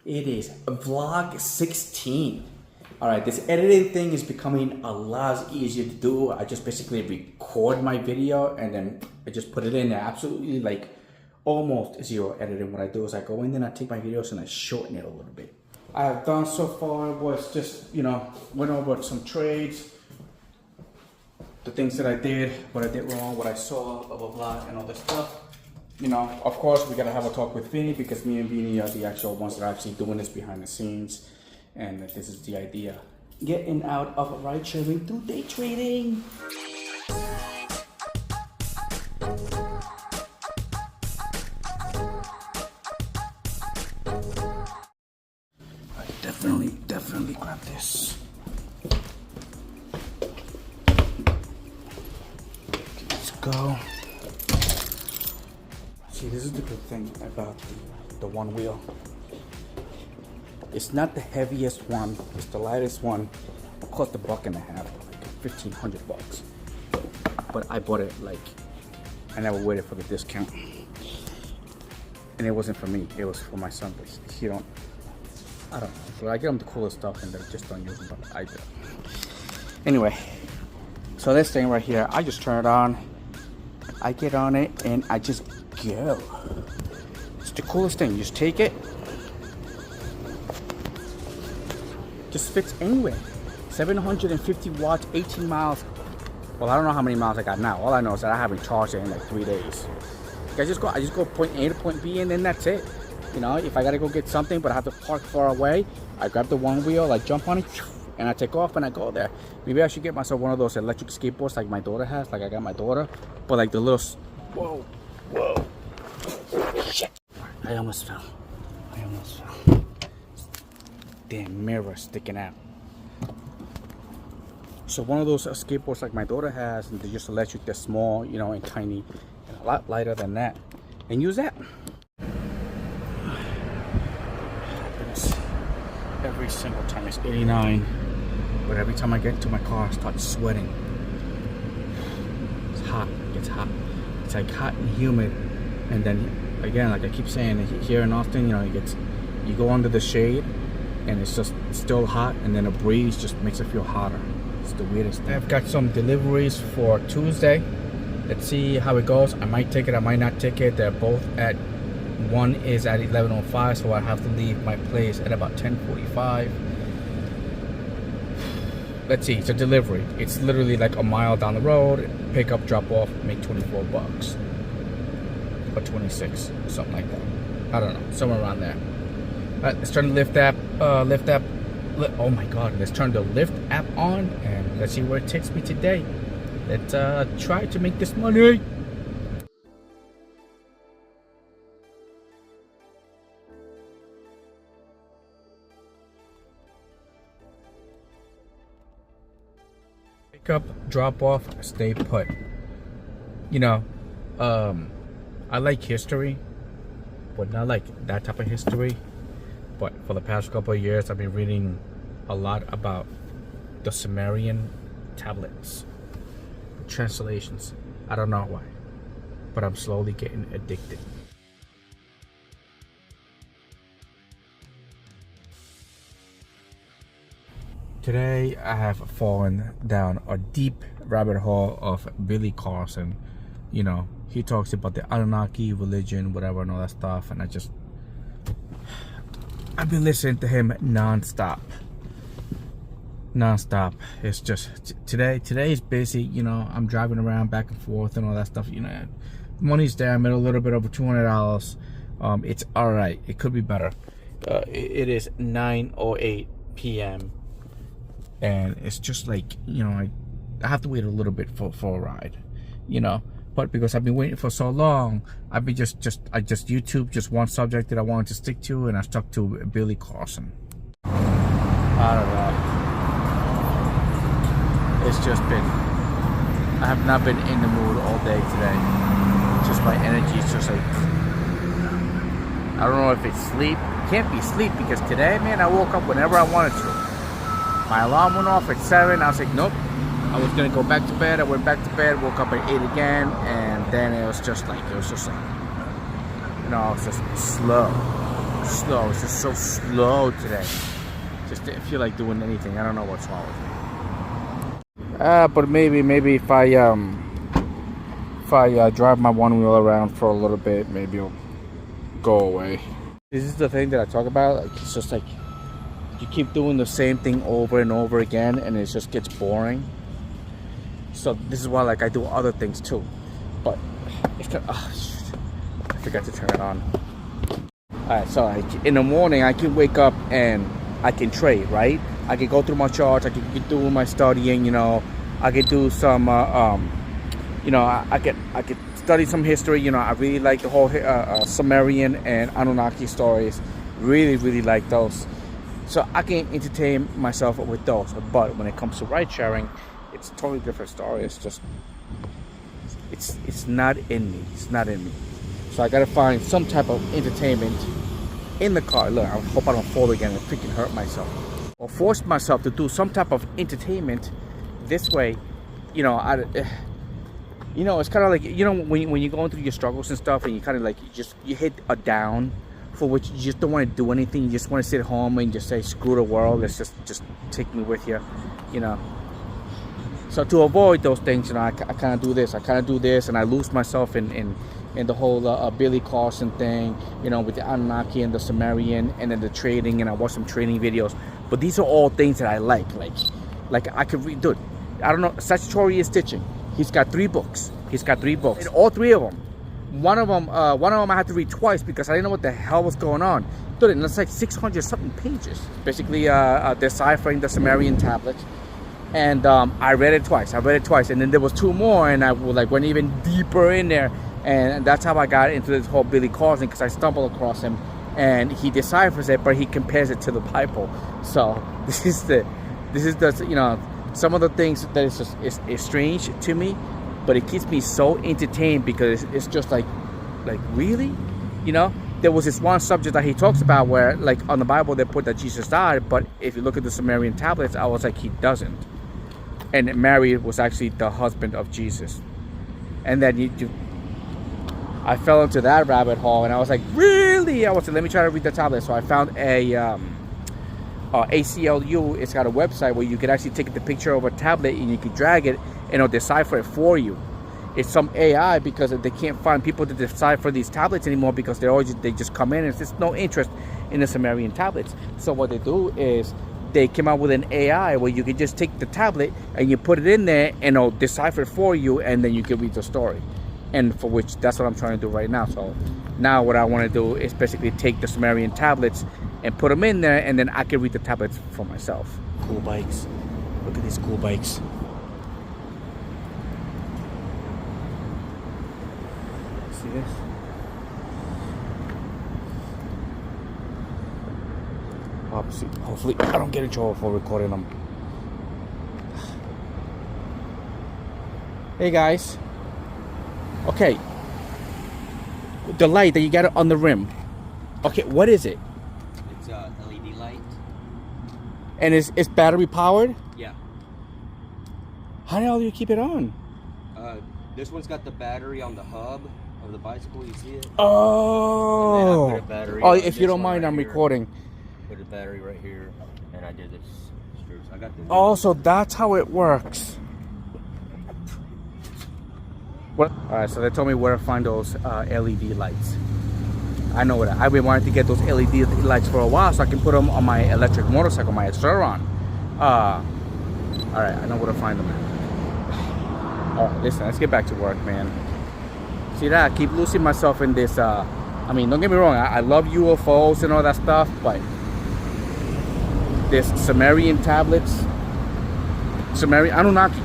It is vlog 16. Alright, this editing thing is becoming a lot easier to do. I just basically record my video and then I just put it in there. Absolutely like almost zero editing. What I do is I go in and I take my videos and I shorten it a little bit. I have done so far was just, went over some trades, the things that I did, what I did wrong, what I saw, blah, blah, blah, and all this stuff. Of course, we gotta have a talk with Vinny because me and Vinny are the actual ones that are actually doing this behind the scenes. And this is the idea. Getting out of ride sharing through day trading. I definitely grab this. Let's go. See, this is the good thing about the one wheel. It's not the heaviest one, it's the lightest one. It cost $1.50, like $1,500. But I bought it I never waited for the discount. And it wasn't for me, it was for my son. But I don't know. So I get them the coolest stuff and they just don't use them, but I do. Anyway, so this thing right here, I just turn it on. I get on it and I just go. It's the coolest thing. You just take it. Just fits anywhere. 750 watts, 18 miles. Well, I don't know how many miles I got now. All I know is that I haven't charged it in like 3 days. I just go point A to point B and then that's it. If I gotta go get something but I have to park far away, I grab the one wheel, I jump on it, and I take off and I go there. Maybe I should get myself one of those electric skateboards like my daughter has, like I got my daughter, but like the little, whoa, shit. I almost fell. Damn mirror sticking out. So one of those skateboards like my daughter has, and they're just electric, they're small, and tiny, and a lot lighter than that. And use that. Every single time it's 89, but every time I get into my car I start sweating. It's hot, it gets hot. It's like hot and humid, and then again, like I keep saying, here in Austin, you go under the shade and it's just still hot, and then a breeze just makes it feel hotter. It's the weirdest thing. I've got some deliveries for Tuesday. Let's see how it goes. I might take it, I might not take it. They're both at, one is at 11:05, so I have to leave my place at about 10:45. Let's see, it's a delivery. It's literally like a mile down the road. Pick up, drop off, make $24 or 26, something like that. I don't know, somewhere around there. Let's turn the Lyft app. Oh my God! Let's turn the Lyft app on and let's see where it takes me today. Let's try to make this money. Pick up, drop off, stay put. I like history, but not like that type of history. But for the past couple of years, I've been reading a lot about the Sumerian tablets, translations. I don't know why, but I'm slowly getting addicted. Today, I have fallen down a deep rabbit hole of Billy Carson. He talks about the Anunnaki, religion, whatever, and all that stuff, and I've been listening to him non-stop. It's just today is busy. I'm driving around back and forth and all that stuff. Money's there. I'm at a little bit over $200. It's all right. It could be better. It is 9:08 p.m. and it's just like I have to wait a little bit for a ride. But because I've been waiting for so long, I just YouTube just one subject that I wanted to stick to, and I stuck to Billy Carson. I don't know. It's just been, I have not been in the mood all day today. Just my energy is just like, I don't know if it's sleep. It can't be sleep because today, man, I woke up whenever I wanted to. My alarm went off at 7. I was like, nope. I was gonna go back to bed. I went back to bed, woke up at 8 again, and then it was just like, it's just slow. slow. It's just so slow today. Just didn't feel like doing anything. I don't know what's wrong with me. But maybe if I drive my one wheel around for a little bit, maybe it'll go away. This is the thing that I talk about. Like, it's just like you keep doing the same thing over and over again, and it just gets boring. So this is why, like, I do other things too. But it's kind of, shoot, I forgot to turn it on. Alright, so in the morning I can wake up and I can trade, right? I can go through my charts, I can do my studying, you know. I could do some, you know, I could study some history. You know, I really like the whole Sumerian and Anunnaki stories. Really like those. So I can entertain myself with those. But when it comes to ride sharing, it's a totally different story. It's just, it's not in me. It's not in me. So I gotta find some type of entertainment in the car. Look, I hope I don't fall again and freaking hurt myself. Or force myself to do some type of entertainment. This way, you know, you know, it's kind of like, you know, when you're going through your struggles and stuff, and you kind of like, you hit a down for which you just don't want to do anything. You just want to sit home and just say, screw the world. Let's just take me with you, you know. So to avoid those things, you know, I kind of do this. I kind of do this, and I lose myself in the whole Billy Carson thing, you know, with the Anunnaki and the Sumerian, and then the trading, and I watch some trading videos. But these are all things that I like I could read. Dude, I don't know, Sagittarius Stitching. He's got 3 books. He's got 3 books. And all 3 of them. One of them I had to read twice because I didn't know what the hell was going on. Dude, and it's like 600 something pages. Basically, deciphering the Sumerian tablets. And I read it twice. And then there was 2 more, and I went even deeper in there. And that's how I got into this whole Billy Carson, because I stumbled across him, and he deciphers it, but he compares it to the Bible. So this is the you know, some of the things that is strange to me, but it keeps me so entertained because it's just like really, you know. There was this one subject that he talks about where, like, on the Bible they put that Jesus died, but if you look at the Sumerian tablets, I was like, he doesn't. And Mary was actually the husband of Jesus. And then I fell into that rabbit hole, and I was like, really? I was like, let me try to read the tablet. So I found a ACLU. It's got a website where you could actually take the picture of a tablet and you can drag it and it'll decipher it for you. It's some AI, because they can't find people to decipher these tablets anymore, because they just come in and there's no interest in the Sumerian tablets. So what they do is they came out with an AI where you can just take the tablet and you put it in there and it'll decipher it for you, and then you can read the story. And for which, that's what I'm trying to do right now. So now what I want to do is basically take the Sumerian tablets and put them in there, and then I can read the tablets for myself. Cool bikes. Look at these cool bikes. See this? Obviously, hopefully I don't get in trouble for recording them. Hey guys. Okay, the light that you got on the rim. Okay, what is it? It's a LED light. And it's battery powered? Yeah. How the hell do you keep it on? This one's got the battery on the hub of the bicycle. You see it? Oh. And then I put a battery If you don't mind, right I'm here. recording. Put a battery right here, and I did this. I got this. Oh, so that's how it works. What? All right, so they told me where to find those LED lights. I know what I've been wanting to get those LED lights for a while, so I can put them on my electric motorcycle, my Accelerant. All right, I know where to find them at. All right, listen, let's get back to work, man. See that? I keep losing myself in this. I mean, don't get me wrong. I love UFOs and all that stuff, but this Sumerian tablets, Sumerian Anunnaki,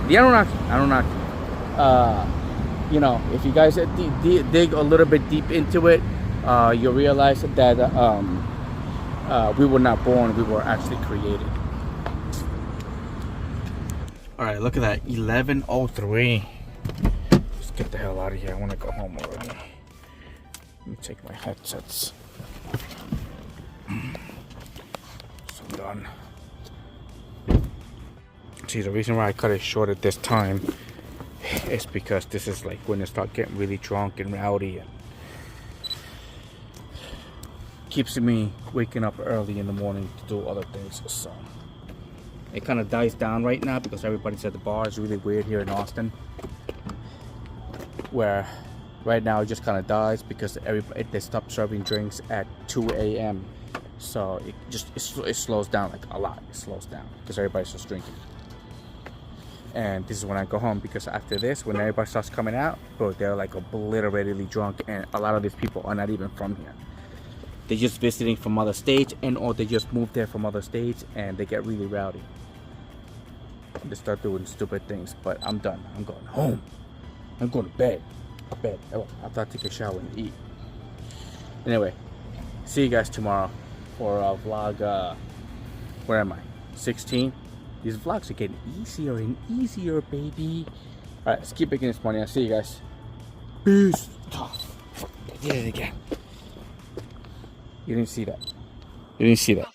the Anunnaki. You know, if you guys dig a little bit deep into it, you'll realize that we were not born, we were actually created. All right, look at that, 11:03. Let's get the hell out of here. I want to go home already. Let me take my headsets. So I'm done. See, the reason why I cut it short at this time, it's because this is like when they start getting really drunk and rowdy. keeps me waking up early in the morning to do other things. So it kind of dies down right now because everybody's at the bar. It's really weird here in Austin, where right now it just kind of dies because they stop serving drinks at 2 a.m. So it slows down like a lot. It slows down because everybody's just drinking. And this is when I go home, because after this, when everybody starts coming out, bro, they're like obliteratedly drunk, and a lot of these people are not even from here. They're just visiting from other states, and or they just moved there from other states, and they get really rowdy. They start doing stupid things. But I'm done. I'm going home. I'm going to bed. After I take a shower and eat. Anyway, see you guys tomorrow for a vlog. Where am I? 16. These vlogs are getting easier and easier, baby. Alright, let's keep making this money. I'll see you guys. Peace. I did it again. You didn't see that. You didn't see that.